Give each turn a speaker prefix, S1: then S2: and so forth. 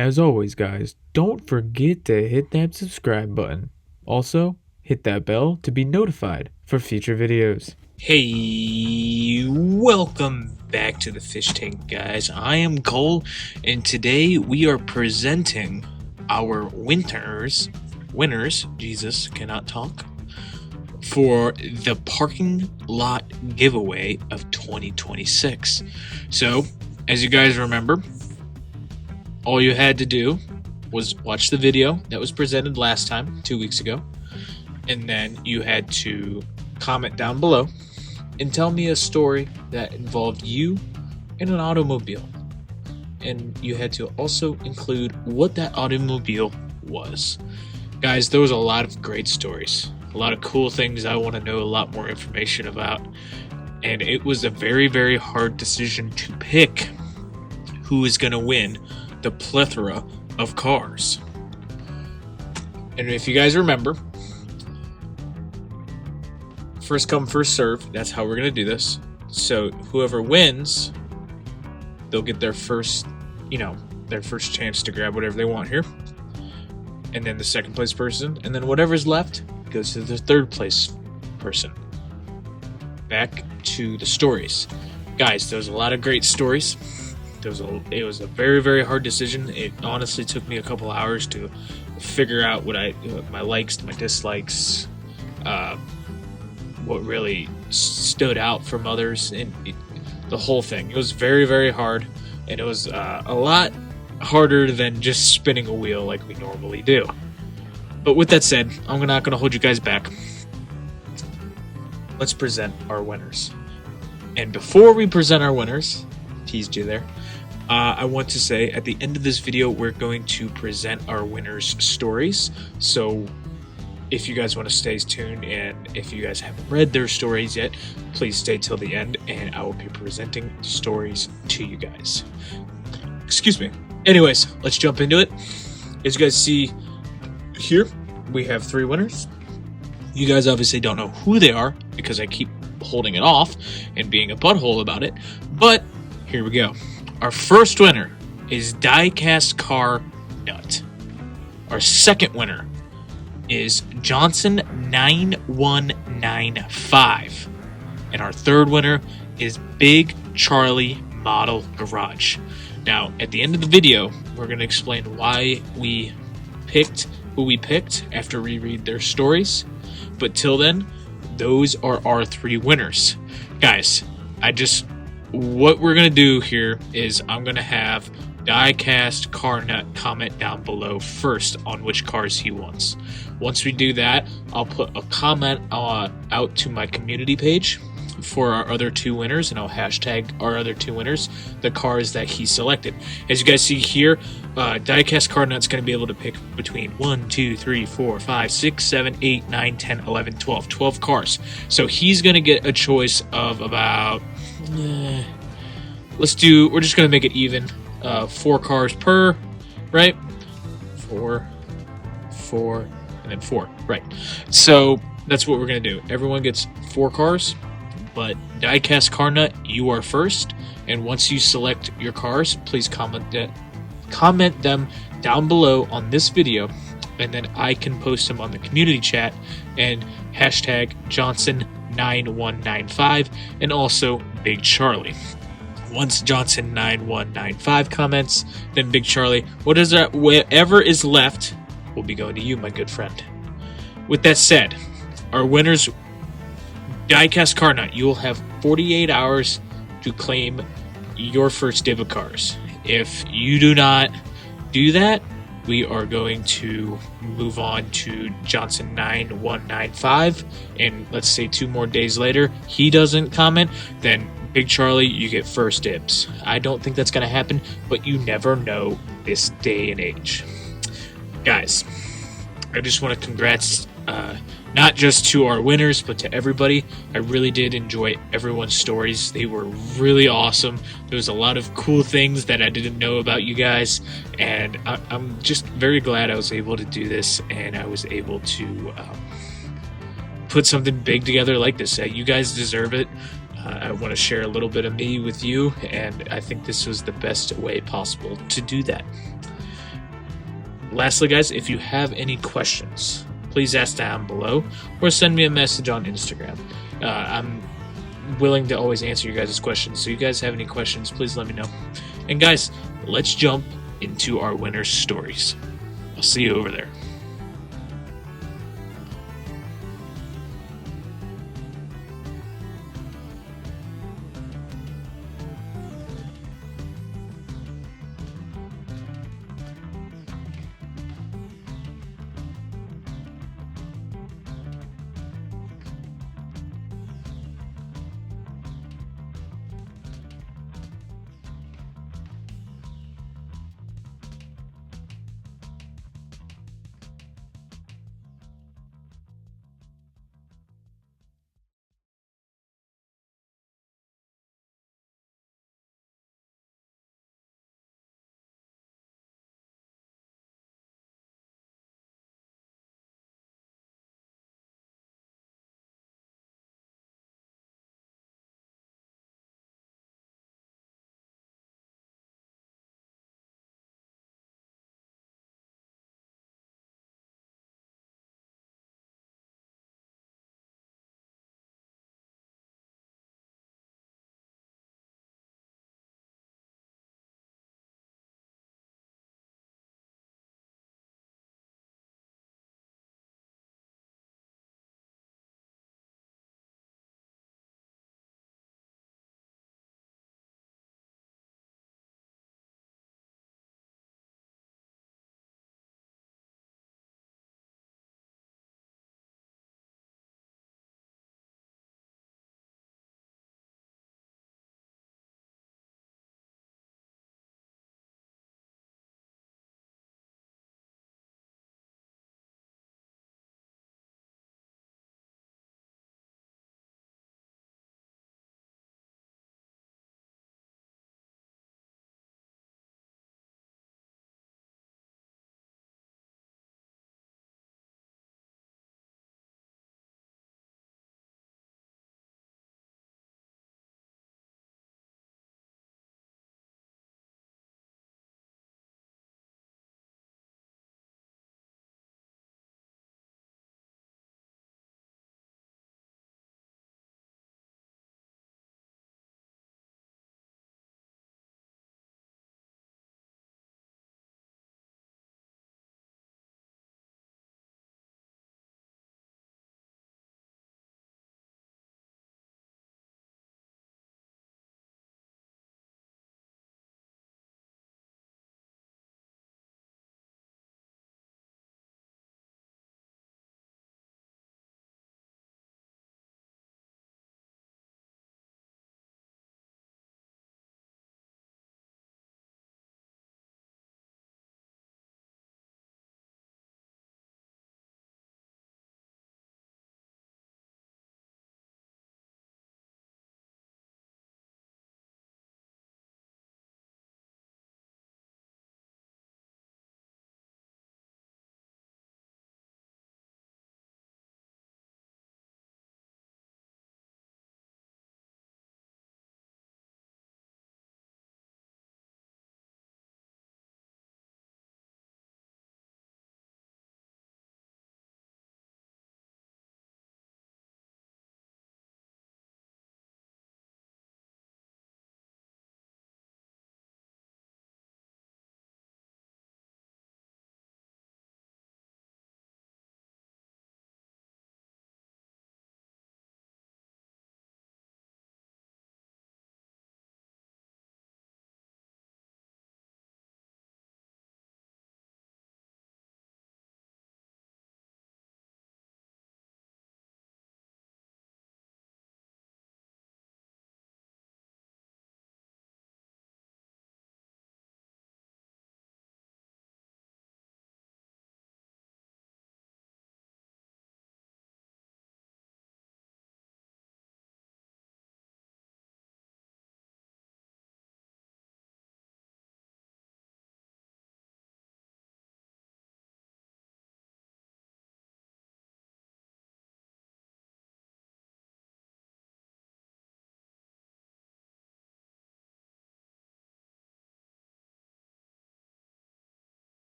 S1: As always, guys, don't forget to hit that subscribe button. Also, hit that bell to be notified for future videos.
S2: Hey, welcome back to the Fish Tank, guys. I am Cole, and today we are presenting our winners, Jesus cannot talk, for the parking lot giveaway of 2026. So, as you guys remember, all you had to do was watch the video that was presented last time, 2 weeks ago, and then you had to comment down below and tell me a story that involved you and an automobile. And you had to also include what that automobile was. Guys, there was a lot of great stories, a lot of cool things I want to know a lot more information about. And it was a very, very hard decision to pick who is going to win the plethora of cars. And if you guys remember, first come, first serve. That's how we're going to do this. So whoever wins, they'll get their first chance to grab whatever they want here. And then the second place person, and then whatever's left goes to the third place person. Back to the stories. Guys, there was a lot of great stories. It was a very, very hard decision. It honestly took me a couple hours to figure out what my likes, my dislikes, what really stood out from others, and the whole thing. It was very, very hard, and it was a lot harder than just spinning a wheel like we normally do. But with that said, I'm not going to hold you guys back. Let's present our winners. And before we present our winners, teased you there, I want to say at the end of this video, we're going to present our winners' stories. So if you guys want to stay tuned, and if you guys haven't read their stories yet, please stay till the end, and I will be presenting stories to you guys. Excuse me. Anyways, let's jump into it. As you guys see here, we have 3 winners. You guys obviously don't know who they are because I keep holding it off and being a butthole about it, but here we go. Our first winner is Diecast Car Nut. Our second winner is Johnson 9195. And our third winner is Big Charlie Model Garage. Now, at the end of the video, we're going to explain why we picked who we picked after we read their stories. But till then, those are our 3 winners. Guys, what we're going to do here is I'm going to have Diecast Car Nut comment down below first on which cars he wants. Once we do that, I'll put a comment out to my community page for our other 2 winners, and I'll hashtag our other 2 winners, the cars that he selected. As you guys see here, Diecast Car Nut's going to be able to pick between 1, 2, 3, 4, 5, 6, 7, 8, 9, 10, 11, 12 cars. So he's going to get a choice of about, we're just going to make it even, 4 cars per, right? 4, and then 4, right? So that's what we're going to do. Everyone gets 4 cars. But Diecast Car Nut, you are first, and once you select your cars, please comment them down below on this video, and then I can post them on the community chat and hashtag Johnson9195 and also Big Charlie. Once Johnson9195 comments, then Big Charlie, whatever is left will be going to you, my good friend. With that said, our winners, Diecast Car Nut, you will have 48 hours to claim your first dib of cars. If you do not do that, we are going to move on to Johnson 9195, and let's say 2 more days later he doesn't comment, then Big Charlie, you get first dibs. I don't think that's going to happen, but you never know this day and age. Guys, I just want to congrats not just to our winners, but to everybody. I really did enjoy everyone's stories. They were really awesome. There was a lot of cool things that I didn't know about you guys, and I'm just very glad I was able to do this, and I was able to put something big together like this. You guys deserve it. I want to share a little bit of me with you, and I think this was the best way possible to do that. Lastly, guys, if you have any questions, please ask down below or send me a message on Instagram. I'm willing to always answer you guys' questions, so you guys have any questions, please let me know. And guys, let's jump into our winner stories. I'll see you over there.